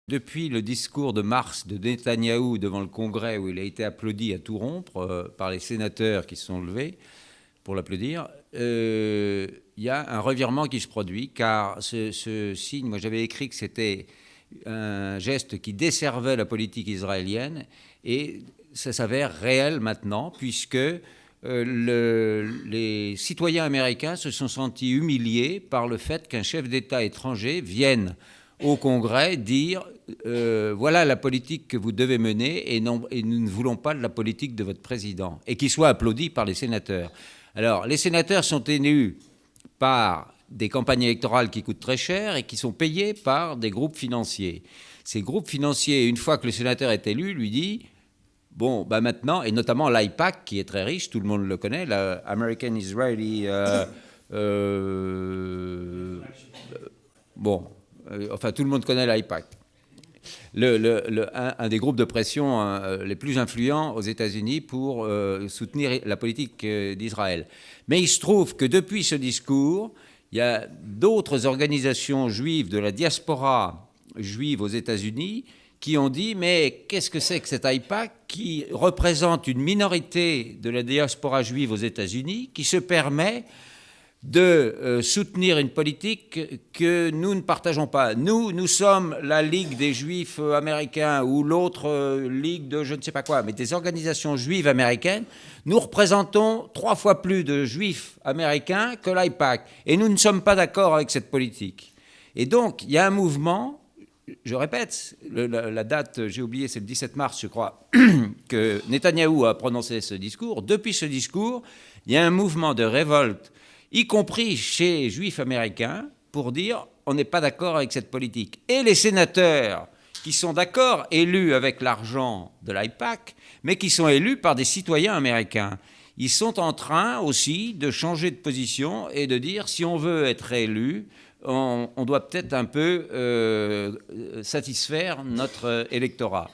Depuis le discours de mars de Netanyahou devant le Congrès, où il a été applaudi à tout rompre par les sénateurs qui se sont levés pour l'applaudir, il y a un revirement qui se produit, car ce signe, moi j'avais écrit que c'était un geste qui desservait la politique israélienne, et ça s'avère réel maintenant, puisque les citoyens américains se sont sentis humiliés par le fait qu'un chef d'État étranger vienne au Congrès dire voilà la politique que vous devez mener, et nous ne voulons pas de la politique de votre président, et qui soit applaudi par les sénateurs. Alors, les sénateurs sont élus par des campagnes électorales qui coûtent très cher et qui sont payés par des groupes financiers. Ces groupes financiers, une fois que le sénateur est élu, lui dit bon, bah maintenant, et notamment l'AIPAC, qui est très riche, tout le monde le connaît, l'American Israeli enfin, tout le monde connaît l'AIPAC. Un des groupes de pression les plus influents aux États-Unis pour soutenir la politique d'Israël. Mais il se trouve que depuis ce discours, il y a d'autres organisations juives de la diaspora juive aux États-Unis qui ont dit mais qu'est-ce que c'est que cet AIPAC qui représente une minorité de la diaspora juive aux États-Unis, qui se permet de soutenir une politique que nous ne partageons pas. Nous sommes la Ligue des Juifs américains ou l'autre Ligue de je ne sais pas quoi, mais des organisations juives américaines. Nous représentons 3 fois plus de Juifs américains que l'AIPAC, et nous ne sommes pas d'accord avec cette politique. Et donc, il y a un mouvement, je répète, la date, j'ai oublié, c'est le 17 mars, je crois, que Netanyahou a prononcé ce discours. Depuis ce discours, il y a un mouvement de révolte, y compris chez les juifs américains, pour dire on n'est pas d'accord avec cette politique. Et les sénateurs qui sont d'accord, élus avec l'argent de l'AIPAC, mais qui sont élus par des citoyens américains, ils sont en train aussi de changer de position et de dire si on veut être élu, on doit peut-être un peu satisfaire notre électorat.